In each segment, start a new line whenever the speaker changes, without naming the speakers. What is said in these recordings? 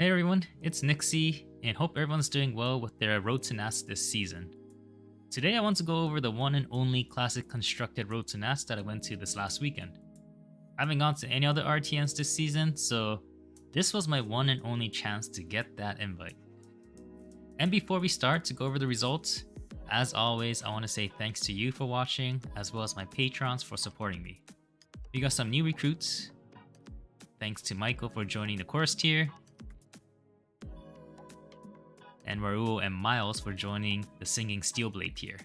Hey everyone, it's Nixie, and hope everyone's doing well with their Road to Nast this season. Today I want to go over the one and only classic constructed Road to Nast that I went to this last weekend. I haven't gone to any other RTNs this season, so this was my one and only chance to get that invite. And before we start to go over the results, as always I want to say thanks to you for watching, as well as my patrons for supporting me. We got some new recruits. Thanks to Michael for joining the chorus tier, and Raul and Miles for joining the singing Steelblade tier.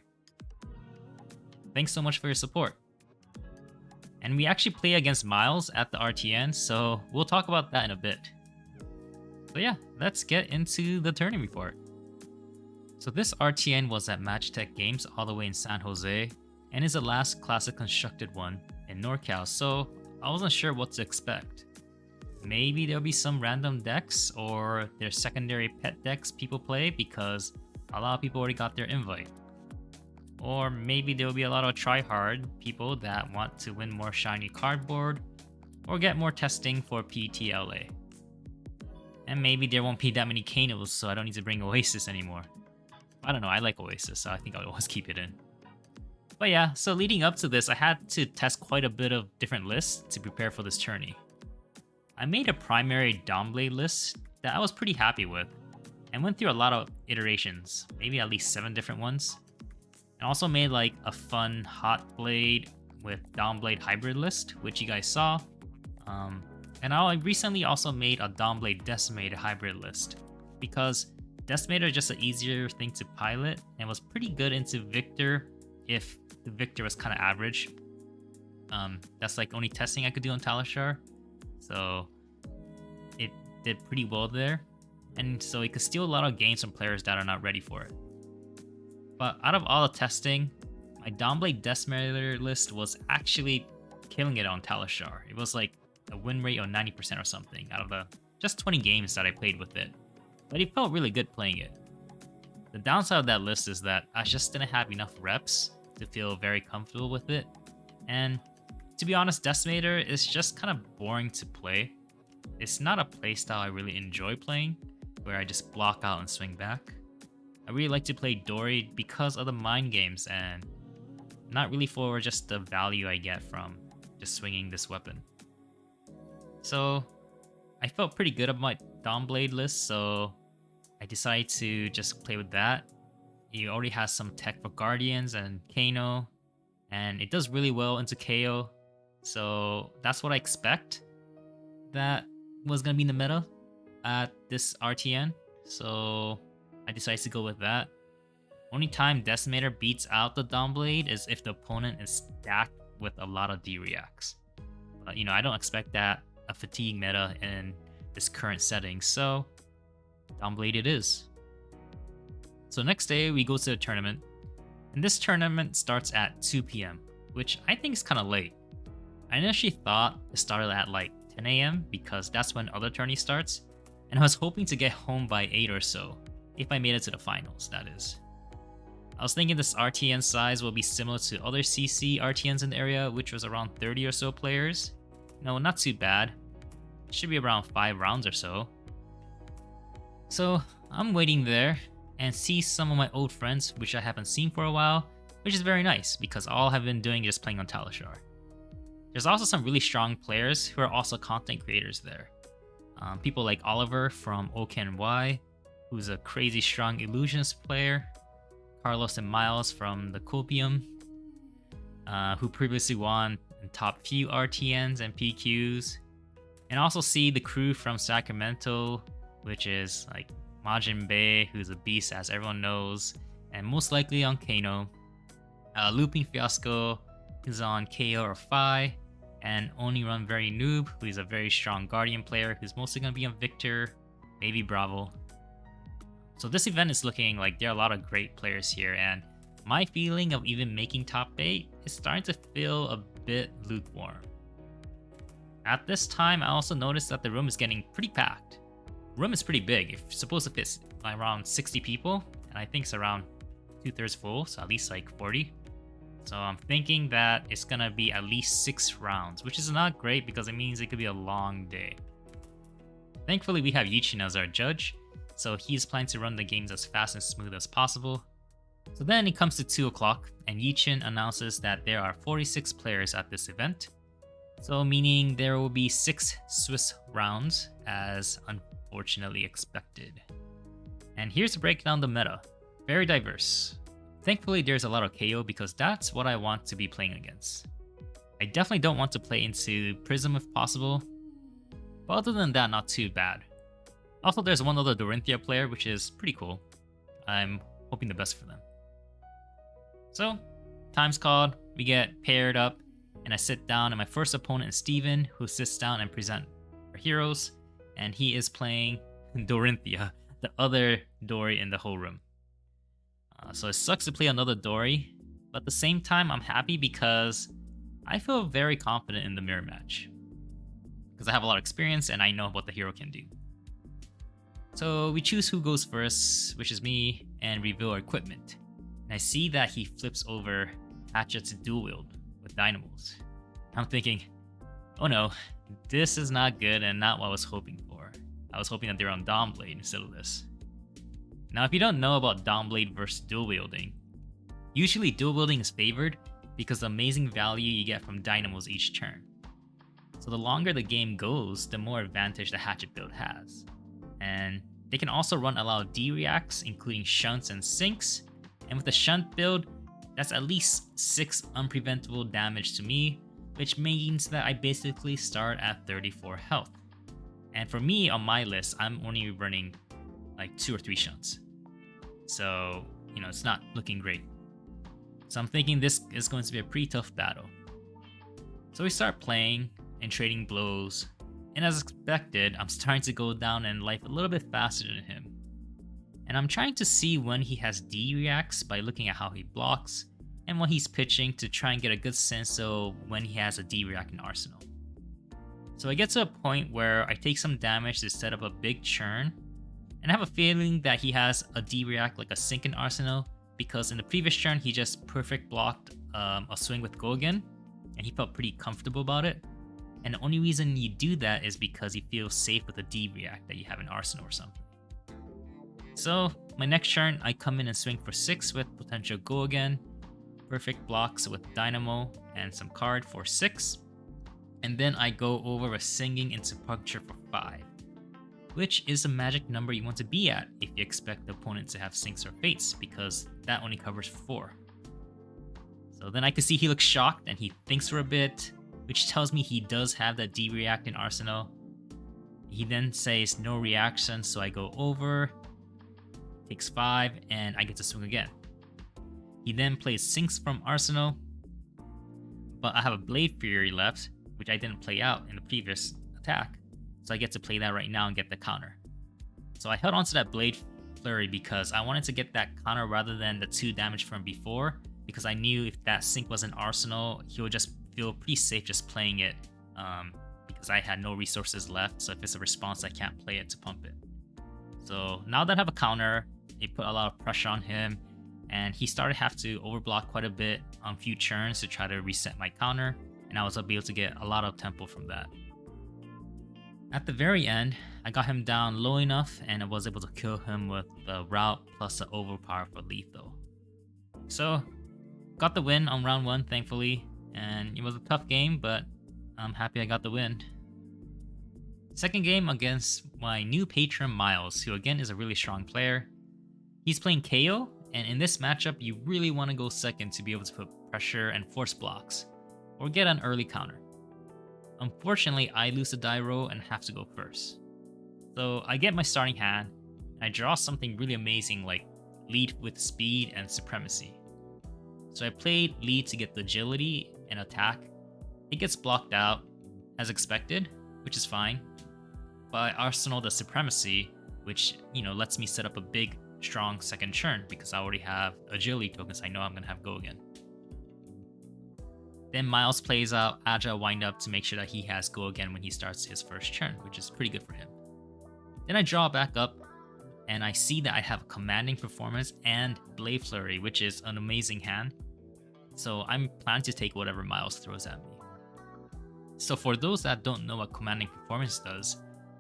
Thanks so much for your support. And we actually play against Miles at the RTN, so we'll talk about that in a bit. So yeah, let's get into the tourney report. So this RTN was at Magitech Games all the way in San Jose, and is the last classic constructed one in NorCal, so I wasn't sure what to expect. Maybe there'll be some random decks or their secondary pet decks people play because a lot of people already got their invite. Or maybe there'll be a lot of try-hard people that want to win more shiny cardboard or get more testing for PTLA. And maybe there won't be that many Kanos, so I don't need to bring Oasis anymore. I don't know, I like Oasis, so I think I'll always keep it in. But yeah, so leading up to this, I had to test quite a bit of different lists to prepare for this tourney. I made a primary Dawnblade list that I was pretty happy with, and went through a lot of iterations, maybe at least 7 different ones. And also made like a fun Hot Blade with Dawnblade hybrid list, which you guys saw. And I recently also made a Dawnblade Decimator hybrid list, because Decimator is just an easier thing to pilot, and was pretty good into Victor if the Victor was kind of average. That's like only testing I could do on Talishar. So it did pretty well there, and so it could steal a lot of games from players that are not ready for it. But out of all the testing, my Dawnblade Decimator list was actually killing it on Talishar. It was like a win rate of 90% or something out of the just 20 games that I played with it. But it felt really good playing it. The downside of that list is that I just didn't have enough reps to feel very comfortable with it, and to be honest, Decimator is just kind of boring to play. It's not a playstyle I really enjoy playing, where I just block out and swing back. I really like to play Dory because of the mind games, and not really for just the value I get from just swinging this weapon. So I felt pretty good about my Dawnblade list, so I decided to just play with that. It already has some tech for Guardians and Kano, and it does really well into KO. So that's what I expect that was going to be in the meta at this RTN. So I decided to go with that. Only time Decimator beats out the Dawnblade is if the opponent is stacked with a lot of D-reacts. But I don't expect that a fatigue meta in this current setting. So Dawnblade it is. So next day we go to the tournament. And this tournament starts at 2 p.m. which I think is kind of late. I initially thought it started at like 10 a.m. because that's when other tourney starts, and I was hoping to get home by 8 or so, if I made it to the finals, that is. I was thinking this RTN size will be similar to other CC RTNs in the area, which was around 30 or so players. No, not too bad. It should be around 5 rounds or so. So I'm waiting there and see some of my old friends, which I haven't seen for a while, which is very nice because all I've been doing is playing on Talishar. There's also some really strong players who are also content creators there. People like Oliver from OKNY, who's a crazy strong Illusions player. Carlos and Miles from the Copium, who previously won in top few RTNs and PQs. And also see the crew from Sacramento, which is like Majin Bay, who's a beast as everyone knows, and most likely on Kano. Looping Fiasco is on KO or Phi, and Only Run Very Noob, who is a very strong Guardian player who's mostly going to be on Victor, maybe Bravo. So this event is looking like there are a lot of great players here, and my feeling of even making top 8 is starting to feel a bit lukewarm. At this time, I also noticed that the room is getting pretty packed. The room is pretty big. It's supposed to fit around 60 people, and I think it's around 2/3 full, so at least like 40. So I'm thinking that it's gonna be at least 6 rounds, which is not great because it means it could be a long day. Thankfully, we have Yichin as our judge, so he's planning to run the games as fast and smooth as possible. So then it comes to 2 o'clock, and Yichin announces that there are 46 players at this event. So meaning there will be 6 Swiss rounds, as unfortunately expected. And here's to break down the meta. Very diverse. Thankfully, there's a lot of KO because that's what I want to be playing against. I definitely don't want to play into Prism if possible, but other than that, not too bad. Also, there's one other Dorinthia player, which is pretty cool. I'm hoping the best for them. So, time's called, we get paired up, and I sit down, and my first opponent is Steven, who sits down and presents our heroes, and he is playing Dorinthia, the other Dory in the whole room. So it sucks to play another Dory, but at the same time, I'm happy because I feel very confident in the mirror match. Because I have a lot of experience and I know what the hero can do. So we choose who goes first, which is me, and reveal our equipment. And I see that he flips over Hatchet to dual wield with dynamos. I'm thinking, oh no, this is not good and not what I was hoping for. I was hoping that they're on Dawnblade instead of this. Now if you don't know about Dawnblade versus dual wielding, usually dual wielding is favored because the amazing value you get from dynamos each turn. So the longer the game goes, the more advantage the hatchet build has. And they can also run a lot of D-reacts, including shunts and sinks. And with the shunt build, that's at least 6 unpreventable damage to me, which means that I basically start at 34 health. And for me, on my list, I'm only running like 2 or 3 shunts. So, it's not looking great. So I'm thinking this is going to be a pretty tough battle. So we start playing and trading blows, and as expected, I'm starting to go down in life a little bit faster than him. And I'm trying to see when he has D-reacts by looking at how he blocks, and when he's pitching to try and get a good sense of when he has a D-react in arsenal. So I get to a point where I take some damage to set up a big churn, and I have a feeling that he has a D-react like a sink in arsenal, because in the previous churn he just perfect blocked a swing with go again, and he felt pretty comfortable about it. And the only reason you do that is because you feel safe with a D-react that you have in arsenal or something. So my next turn, I come in and swing for 6 with potential go again, perfect blocks with dynamo and some card for 6, and then I go over a singing into puncture for 5, which is a magic number you want to be at if you expect the opponent to have sinks or fates, because that only covers 4. So then I can see he looks shocked and he thinks for a bit, which tells me he does have that D-react in arsenal. He then says no reaction, so I go over, takes 5, and I get to swing again. He then plays sinks from arsenal, but I have a Blade Fury left, which I didn't play out in the previous attack, so I get to play that right now and get the counter. So I held on to that Blade Flurry because I wanted to get that counter rather than the 2 damage from before, because I knew if that sink was in arsenal, he would just feel pretty safe just playing it, because I had no resources left, so if it's a response, I can't play it to pump it. So now that I have a counter, it put a lot of pressure on him, and he started to have to overblock quite a bit on few turns to try to reset my counter, and I was able to get a lot of tempo from that. At the very end, I got him down low enough, and I was able to kill him with the route plus the overpower for lethal. So, got the win on round 1, thankfully, and it was a tough game, but I'm happy I got the win. Second game against my new patron Miles, who again is a really strong player. He's playing KO, and in this matchup, you really want to go second to be able to put pressure and force blocks, or get an early counter. Unfortunately, I lose the die roll and have to go first. So I get my starting hand, and I draw something really amazing like lead with speed and supremacy. So I played lead to get the agility and attack. It gets blocked out as expected, which is fine. But I arsenal the supremacy, which lets me set up a big, strong second turn because I already have agility tokens. I know I'm gonna have go again. Then Miles plays out agile wind up to make sure that he has go again when he starts his first turn, which is pretty good for him. Then I draw back up, and I see that I have commanding performance and Blade Flurry, which is an amazing hand. So I'm planning to take whatever Miles throws at me. So for those that don't know what commanding performance does,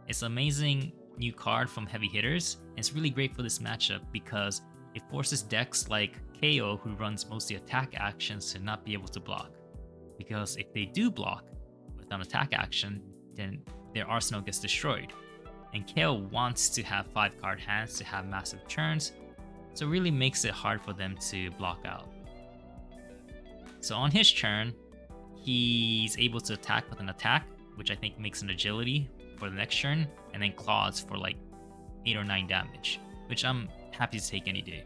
It's an amazing new card from heavy hitters, and it's really great for this matchup because it forces decks like KO, who runs mostly attack actions, to not be able to block. Because if they do block with an attack action, then their arsenal gets destroyed. And KO wants to have 5-card hands to have massive turns, so it really makes it hard for them to block out. So on his turn, he's able to attack with an attack, which I think makes an agility for the next turn, and then claws for like 8 or 9 damage, which I'm happy to take any day.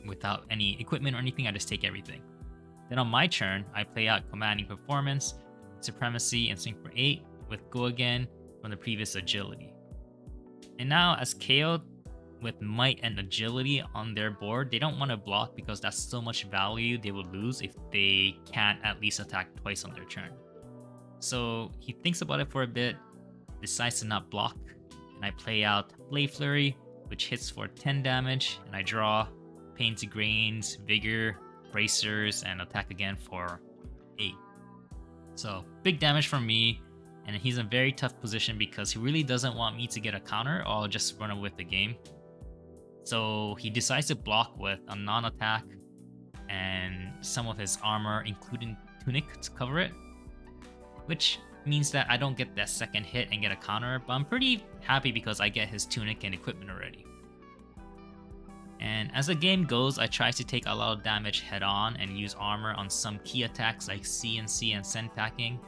Without any equipment or anything, I just take everything. Then on my turn, I play out Commanding Performance, Supremacy, and Sync for 8 with Go Again from the previous agility. And now as KO with Might and Agility on their board, they don't want to block because that's so much value they would lose if they can't at least attack twice on their turn. So he thinks about it for a bit, decides to not block, and I play out Blade Flurry, which hits for 10 damage, and I draw Pain to Grains, Vigor, Bracers, and attack again for 8. So big damage from me, and he's in a very tough position because he really doesn't want me to get a counter or I'll just run away with the game. So he decides to block with a non-attack and some of his armor, including Tunic, to cover it, which means that I don't get that second hit and get a counter, but I'm pretty happy because I get his Tunic and equipment already. And as the game goes, I try to take a lot of damage head on and use armor on some key attacks like CNC and Send Packing.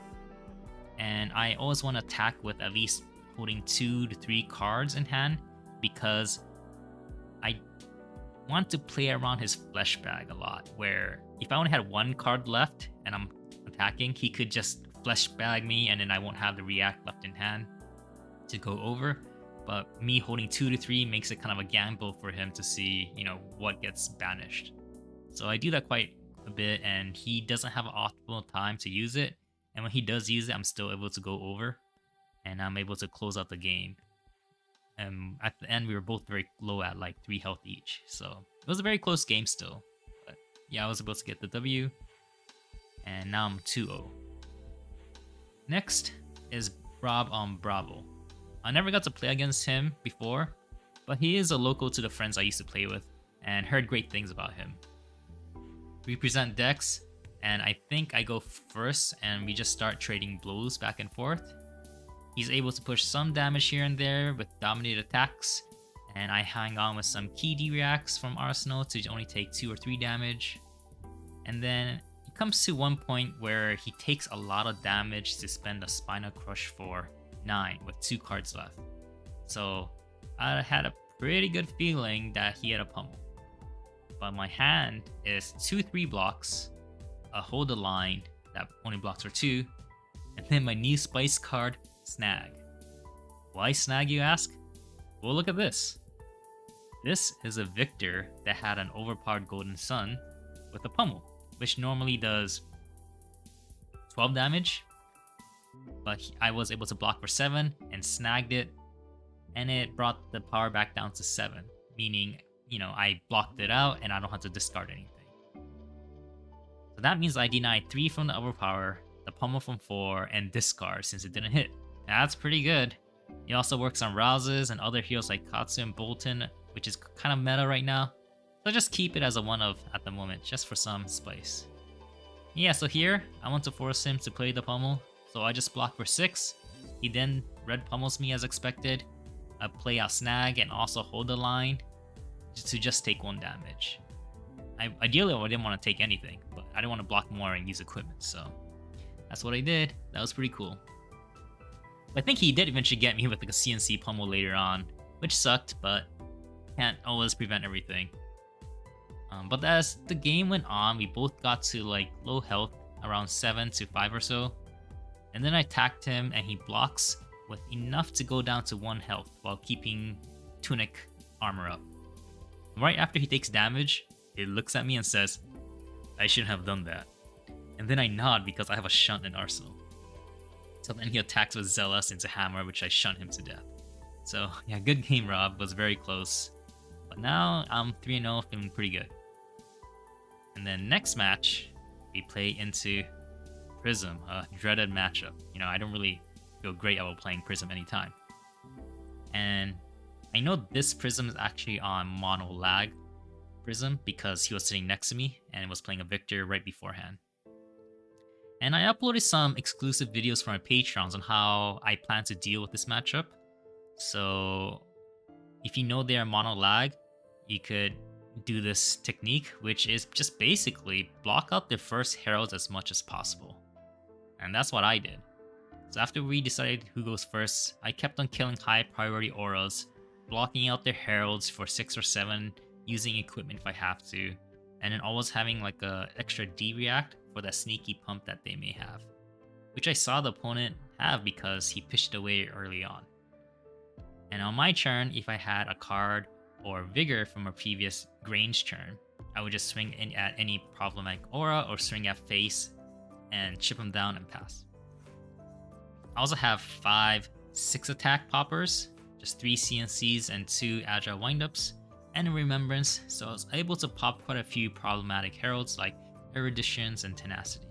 And I always want to attack with at least holding 2 to 3 cards in hand because I want to play around his flesh bag a lot, where if I only had 1 card left and I'm attacking, he could just flesh bag me and then I won't have the react left in hand to go over. But me holding 2 to 3 makes it kind of a gamble for him to see, what gets banished. So I do that quite a bit, and he doesn't have an optimal time to use it. And when he does use it, I'm still able to go over, and I'm able to close out the game. And at the end, we were both very low at like 3 health each. So it was a very close game still. But yeah, I was able to get the W. And now I'm 2-0. Next is Rob on Bravo. I never got to play against him before, but he is a local to the friends I used to play with, and heard great things about him. We present decks, and I think I go first, and we just start trading blows back and forth. He's able to push some damage here and there with dominated attacks, and I hang on with some key D-reacts from Arsenal to only take 2 or 3 damage. And then it comes to one point where he takes a lot of damage to spend a Spinal Crush for 9 with 2 cards left. So I had a pretty good feeling that he had a pummel. But my hand is 2/3 blocks, a Hold the Line that only blocks for 2, and then my new Spice card, Snag. Why Snag, you ask? Well, look at this. This is a Victor that had an overpowered Golden Sun with a pummel, which normally does 12 damage. But I was able to block for 7 and snagged it, and it brought the power back down to 7, meaning, I blocked it out and I don't have to discard anything. So that means I denied 3 from the overpower, the pummel from 4, and discard since it didn't hit. That's pretty good. It also works on Rouses and other heroes like Katsu and Bolton, which is kind of meta right now. So just keep it as a 1 of at the moment, just for some spice. Yeah, so here, I want to force him to play the pummel. So I just block for 6. He then red pummels me as expected. I play out Snag and also Hold the Line to just take 1 damage. Ideally, I didn't want to take anything, but I didn't want to block more and use equipment, so that's what I did. That was pretty cool. I think he did eventually get me with like a CNC pummel later on, which sucked, but can't always prevent everything. But as the game went on, we both got to like low health, around 7 to 5 or so. And then I attacked him and he blocks with enough to go down to 1 health while keeping Tunic armor up. Right after he takes damage, he looks at me and says, "I shouldn't have done that." And then I nod because I have a shunt in Arsenal. So then he attacks with Zealous into Hammer, which I shunt him to death. So yeah, good game, Rob. Was very close. But now I'm 3-0, feeling pretty good. And then next match, we play into Prism, a dreaded matchup. I don't really feel great about playing Prism anytime. And I know this prism is actually on mono lag prism because he was sitting next to me and was playing a Victor right beforehand. And I uploaded some exclusive videos for my Patreons on how I plan to deal with this matchup. So if you know they're mono lag, you could do this technique, which is just basically block out the first heralds as much as possible. And that's what I did. So after we decided who goes first, I kept on killing high priority auras, blocking out their heralds for 6 or 7, using equipment if I have to, and then always having like a extra D-react for that sneaky pump that they may have, which I saw the opponent have because he pitched away early on. And on my turn, if I had a card or vigor from a previous Grange turn, I would just swing in at any problematic aura or swing at face and chip him down and pass. I also have 5 6 attack poppers, just 3 CNCs and 2 agile windups, and a remembrance, so I was able to pop quite a few problematic heralds like eruditions and tenacity.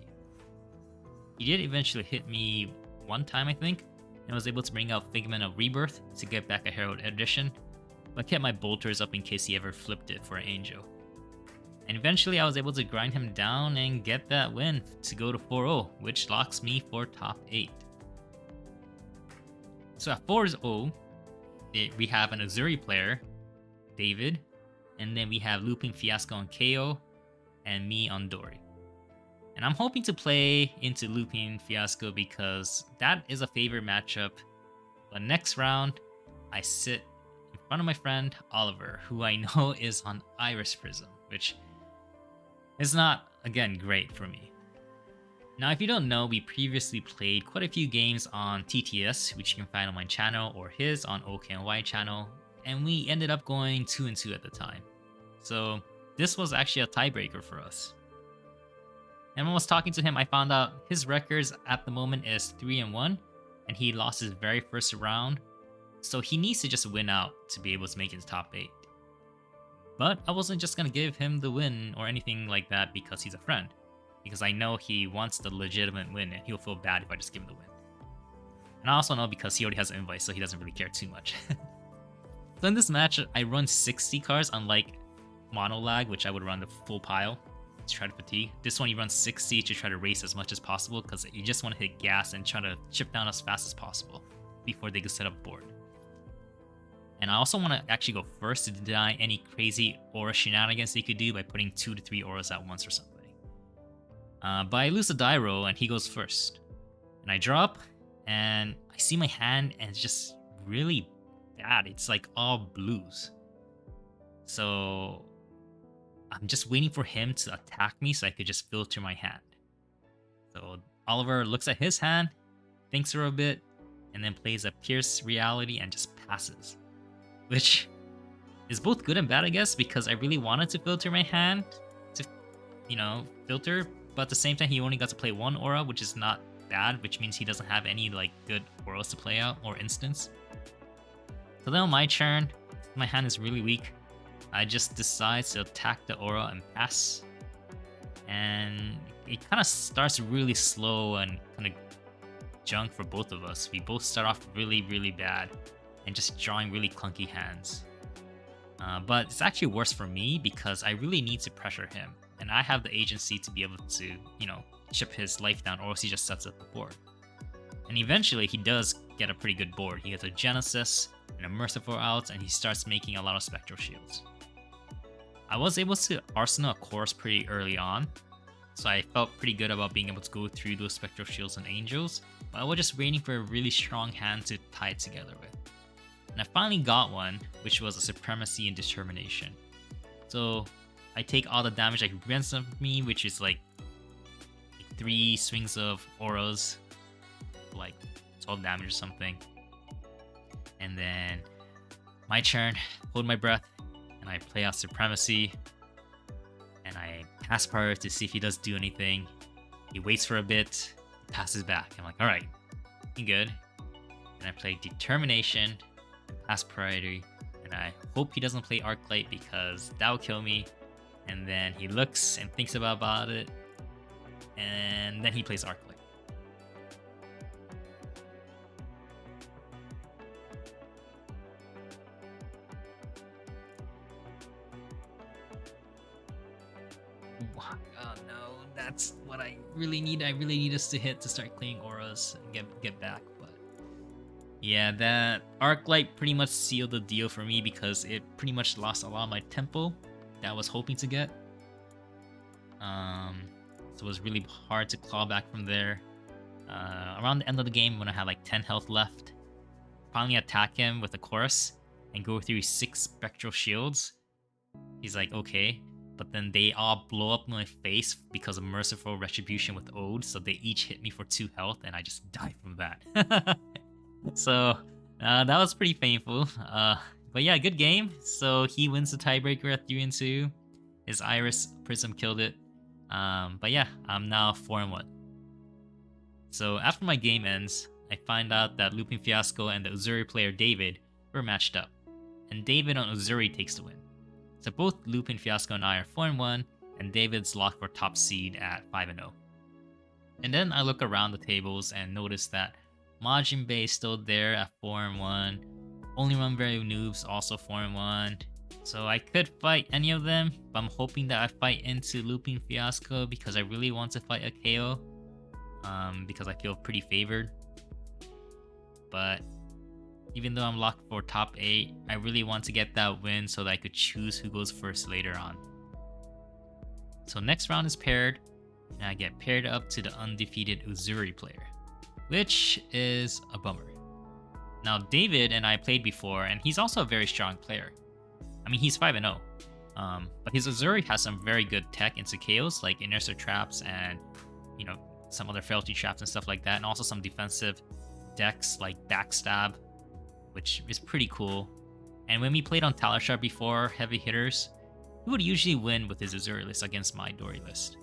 He did eventually hit me one time, I think, and was able to bring out Figment of Rebirth to get back a herald erudition, but kept my bolters up in case he ever flipped it for an angel. And eventually I was able to grind him down and get that win to go to 4-0, which locks me for top 8. So at 4-0, we have an Azuri player, David, and then we have Looping Fiasco on KO, and me on Dory. And I'm hoping to play into Looping Fiasco because that is a favorite matchup. But next round, I sit in front of my friend Oliver, who I know is on Iris Prism, which is not, again, great for me. Now, if you don't know, we previously played quite a few games on TTS, which you can find on my channel or his on OKNY channel, and we ended up going 2-2 at the time. So this was actually a tiebreaker for us. And when I was talking to him, I found out his records at the moment is 3-1, and he lost his very first round, so he needs to just win out to be able to make it to top 8. But I wasn't just gonna give him the win or anything like that because he's a friend, because I know he wants the legitimate win and he'll feel bad if I just give him the win. And I also know because he already has an invite, so he doesn't really care too much. So in this match, I run 60 cards, unlike mono lag, which I would run the full pile to try to fatigue. This one you run 60 to try to race as much as possible because you just want to hit gas and try to chip down as fast as possible before they can set up board. And I also want to actually go first to deny any crazy aura shenanigans they could do by putting 2 to 3 auras at once or something. But I lose the die roll and he goes first. And I drop and I see my hand and it's just really bad. It's like all blues. So I'm just waiting for him to attack me so I could just filter my hand. So Oliver looks at his hand, thinks for a bit, and then plays a Pierce Reality and just passes. Which is both good and bad, I guess, because I really wanted to filter my hand to, filter, but at the same time he only got to play 1 aura, which is not bad, which means he doesn't have any like good auras to play out or instants. So then on my turn, my hand is really weak. I just decide to attack the aura and pass. And it kind of starts really slow and kind of junk for both of us. We both start off really, really bad and just drawing really clunky hands. But it's actually worse for me because I really need to pressure him. And I have the agency to be able to, chip his life down, or else he just sets up the board. And eventually he does get a pretty good board. He gets a Genesis and a Merciful out, and he starts making a lot of Spectral Shields. I was able to Arsenal a course pretty early on, so I felt pretty good about being able to go through those Spectral Shields and Angels, but I was just waiting for a really strong hand to tie it together with. And I finally got one, which was a Supremacy and Determination. So I take all the damage that he prevents of me, which is like 3 swings of auras, like 12 damage or something. And then my turn, hold my breath, and I play out Supremacy. And I pass prior to see if he does do anything. He waits for a bit, passes back. I'm like, alright, good. And I play Determination, pass priority, and I hope he doesn't play Arclight because that will kill me. And then he looks and thinks about it, and then he plays Arclight. Oh no, that's what I really need. I really need us to hit to start clearing auras and get back. But yeah, that arc light pretty much sealed the deal for me because it pretty much lost a lot of my tempo that I was hoping to get. So it was really hard to claw back from there. Around the end of the game, when I had like 10 health left, finally attack him with a chorus and go through 6 spectral shields. He's like, okay, but then they all blow up in my face because of Merciful Retribution with Ode, so they each hit me for 2 health, and I just died from that. So that was pretty painful. But yeah, good game. So he wins the tiebreaker at 3-2. His Iris Prism killed it. But yeah, I'm now 4-1. So after my game ends, I find out that Looping Fiasco and the Uzuri player David were matched up, and David on Uzuri takes the win. So both Looping Fiasco and I are 4-1, and David's locked for top seed at 5-0. And then I look around the tables and notice that Majin Bay is still there at 4-1. Only Run Very Noob's also 4-1. So I could fight any of them, but I'm hoping that I fight into Looping Fiasco because I really want to fight a KO. Because I feel pretty favored. But even though I'm locked for top 8, I really want to get that win so that I could choose who goes first later on. So next round is paired, and I get paired up to the undefeated Uzuri player, which is a bummer. Now David and I played before, and he's also a very strong player. I mean, he's 5-0. But his Uzuri has some very good tech into KOs like Inertia Traps and, you know, some other Frailty Traps and stuff like that, and also some defensive decks like Backstab, which is pretty cool. And when we played on Talishar before, heavy hitters, he would usually win with his Uzuri list against my Dory list.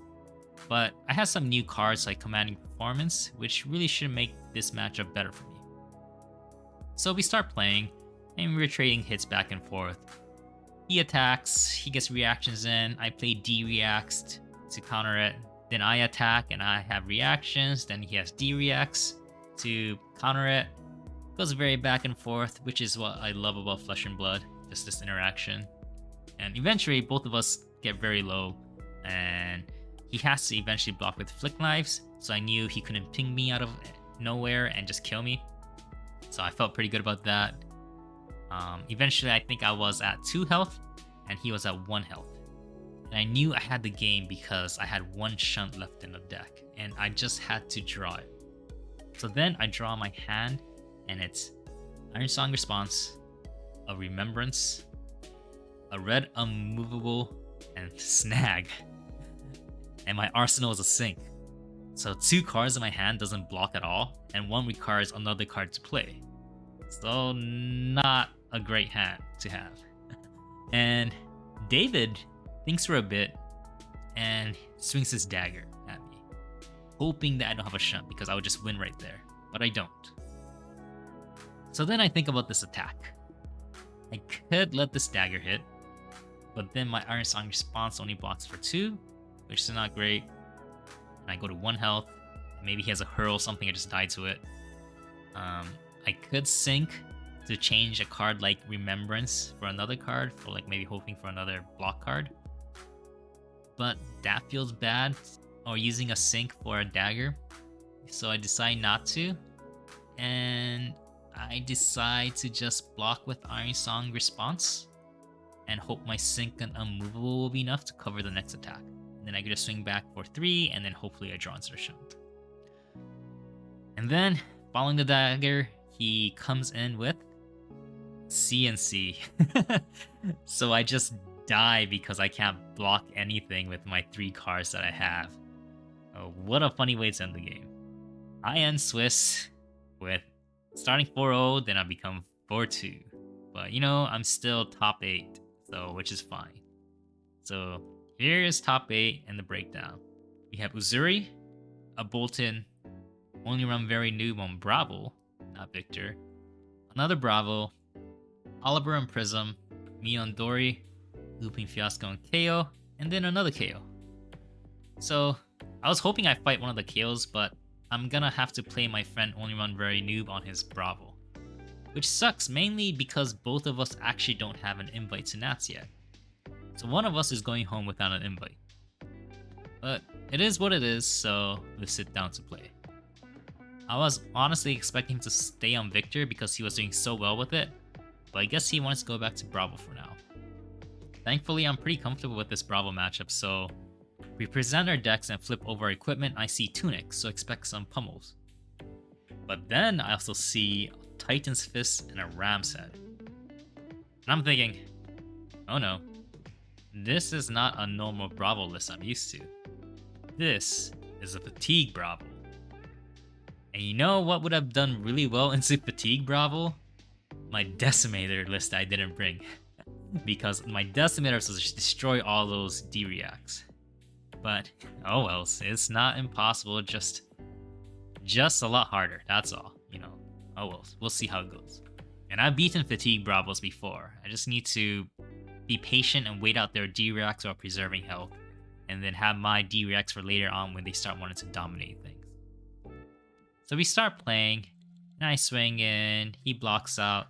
But I have some new cards like Commanding Performance, which really should make this matchup better for me. So we start playing, and we're trading hits back and forth. He attacks, he gets reactions in, I play D-reacts to counter it. Then I attack and I have reactions, then he has D-reacts to counter it. Goes very back and forth, which is what I love about Flesh and Blood, just this interaction. And eventually both of us get very low, and he has to eventually block with Flick Knives, so I knew he couldn't ping me out of nowhere and just kill me. So I felt pretty good about that. Eventually I think I was at 2 health, and he was at 1 health. And I knew I had the game because I had 1 shunt left in the deck, and I just had to draw it. So then I draw my hand, and it's Iron Song Response, a Remembrance, a red Unmovable, and Snag. And my arsenal is a Sync. So 2 cards in my hand doesn't block at all, and 1 requires another card to play. So not a great hand to have. And David thinks for a bit and swings his dagger at me, hoping that I don't have a shunt because I would just win right there, but I don't. So then I think about this attack. I could let this dagger hit, but then my Iron Song Response only blocks for 2, which is not great. And I go to 1 health. Maybe he has a hurl, something, I just die to it. I could sync to change a card like Remembrance for another card, for like maybe hoping for another block card. But that feels bad, or using a sync for a dagger. So I decide not to. And I decide to just block with Iron Song Response and hope my sync and Unmovable will be enough to cover the next attack. And then I get to swing back for 3, and then hopefully I draw into the shunt. And then, following the dagger, he comes in with CNC. So I just die because I can't block anything with my 3 cards that I have. Oh, what a funny way to end the game. I end Swiss with starting 4-0, then I become 4-2. But you know, I'm still top 8, so which is fine. So here is top 8 and the breakdown. We have Uzuri, a Bolton, Only Run Very Noob on Bravo, not Victor, another Bravo, Oliver and Prism, me on Dory, Looping Fiasco and KO, and then another KO. So I was hoping I'd fight one of the KOs, but I'm gonna have to play my friend Only Run Very Noob on his Bravo. Which sucks, mainly because both of us actually don't have an invite to Nats yet. So one of us is going home without an invite. But it is what it is, so let's sit down to play. I was honestly expecting him to stay on Victor because he was doing so well with it, but I guess he wants to go back to Bravo for now. Thankfully, I'm pretty comfortable with this Bravo matchup, so we present our decks and flip over our equipment. I see Tunic, so expect some pummels. But then I also see Titan's Fist and a Ram's Head. And I'm thinking, oh no, this is not a normal Bravo list I'm used to. This is a Fatigue Bravo. And you know what would have done really well into Fatigue Bravo? My Decimator list I didn't bring. Because my Decimator was to destroy all those D-Reacts. But, oh well, it's not impossible, just a lot harder, that's all, you know. Oh well, we'll see how it goes. And I've beaten Fatigue Bravos before. I just need to be patient and wait out their D-Reacts while preserving health, and then have my D-Reacts for later on when they start wanting to dominate things. So we start playing, and I swing in, he blocks out,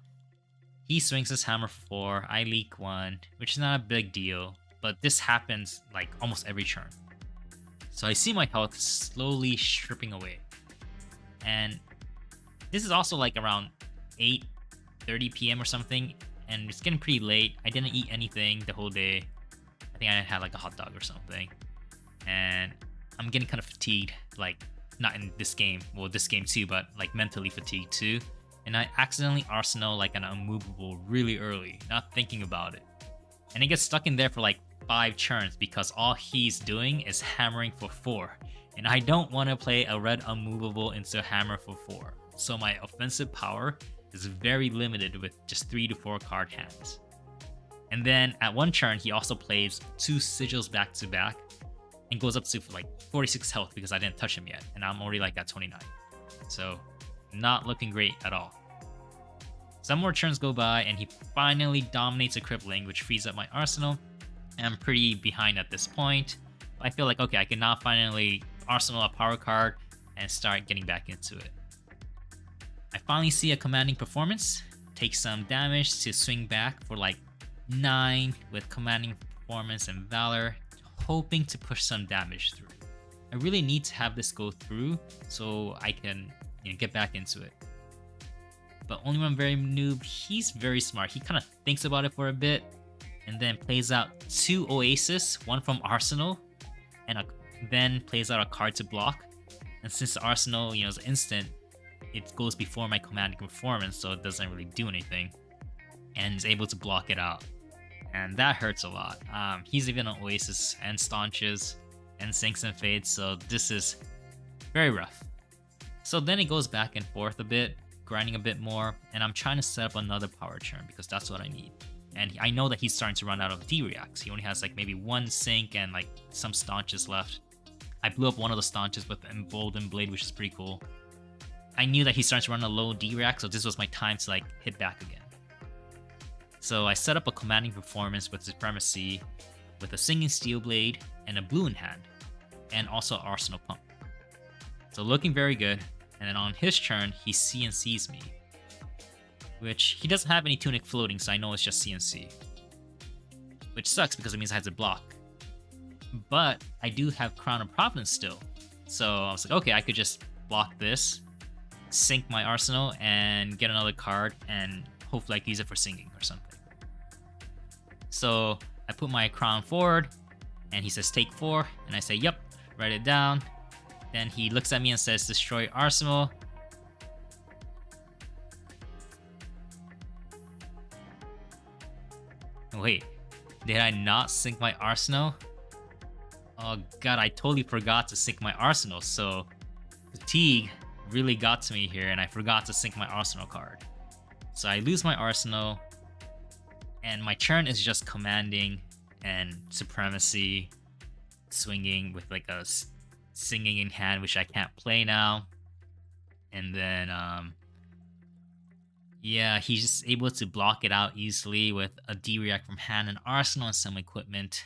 he swings his hammer for 4, I leak 1, which is not a big deal, but this happens like almost every turn. So I see my health slowly stripping away. And this is also like around 8:30 p.m. or something, and it's getting pretty late. I didn't eat anything the whole day. I think I had like a hot dog or something. And I'm getting kind of fatigued, like not in this game, well this game too, but like mentally fatigued too. And I accidentally Arsenal like an unmovable really early, not thinking about it. And it gets stuck in there for like 5 turns because all he's doing is hammering for 4. And I don't want to play a red unmovable into hammer for 4. So my offensive power is very limited with just 3 to 4 card hands. And then at one turn, he also plays 2 sigils back to back and goes up to like 46 health because I didn't touch him yet. And I'm already like at 29. So not looking great at all. Some more turns go by and he finally dominates a crippling, which frees up my arsenal. And I'm pretty behind at this point. I feel like, okay, I can now finally arsenal a power card and start getting back into it. I finally see a commanding performance, take some damage to swing back for like 9 with commanding performance and valor, hoping to push some damage through. I really need to have this go through so I can, you know, get back into it. But only when I'm very noob, he's very smart. He kind of thinks about it for a bit and then plays out 2 Oasis, one from Arsenal, and then plays out a card to block. And since the Arsenal, you know, is instant, it goes before my commanding performance, so it doesn't really do anything, and is able to block it out. And that hurts a lot. He's even on Oasis and Staunches and Sinks and Fades, so this is very rough. So then it goes back and forth a bit, grinding a bit more, and I'm trying to set up another power turn because that's what I need. And I know that he's starting to run out of D-Reacts. He only has like maybe 1 Sink and like some Staunches left. I blew up one of the Staunches with Emboldened Blade, which is pretty cool. I knew that he's starting to run a low D-React, so this was my time to like hit back again. So I set up a commanding performance with Supremacy, with a Singing Steel Blade and a blue in hand, and also Arsenal Pump. So looking very good, and then on his turn, he CNCs me, which he doesn't have any Tunic floating, so I know it's just CNC. Which sucks because it means I have to block. But I do have Crown of Providence still. So I was like, okay, I could just block this, sink my arsenal, and get another card, and hopefully I can use it for singing or something. So I put my Crown forward, and he says take 4, and I say, yep, write it down. Then he looks at me and says, destroy arsenal. Wait, did I not sync my arsenal? Oh god, I totally forgot to sync my arsenal, so fatigue really got to me here and I forgot to sync my arsenal card. So I lose my arsenal, and my turn is just commanding and supremacy, swinging with like a singing in hand, which I can't play now. And then, yeah, he's just able to block it out easily with a D-React from hand and arsenal and some equipment.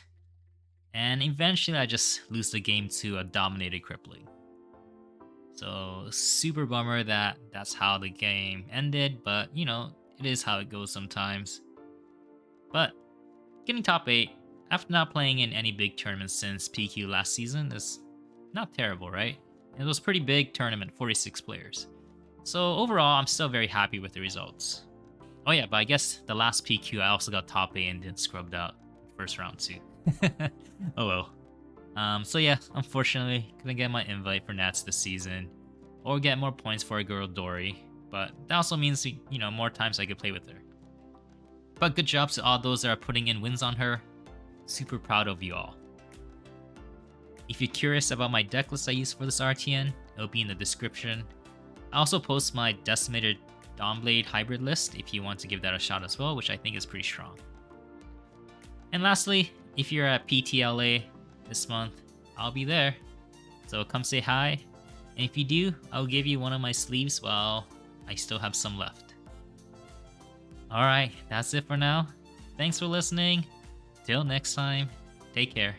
And eventually I just lose the game to a dominated crippling. So super bummer that that's how the game ended, but you know, it is how it goes sometimes. But getting top 8, after not playing in any big tournaments since PQ last season, is not terrible, right? It was a pretty big tournament, 46 players. So overall, I'm still very happy with the results. Oh yeah, but I guess the last PQ I also got top 8 and didn't scrubbed out first round too. Oh well. So yeah, unfortunately, couldn't get my invite for Nats this season, or get more points for our girl Dory, but that also means, more times I could play with her. But good job to all those that are putting in wins on her. Super proud of you all. If you're curious about my deck list I use for this RTN, it'll be in the description. I also post my decimated Dawnblade hybrid list if you want to give that a shot as well, which I think is pretty strong. And lastly, if you're at PTLA this month, I'll be there. So come say hi, and if you do, I'll give you one of my sleeves while I still have some left. Alright, that's it for now. Thanks for listening. Till next time, take care.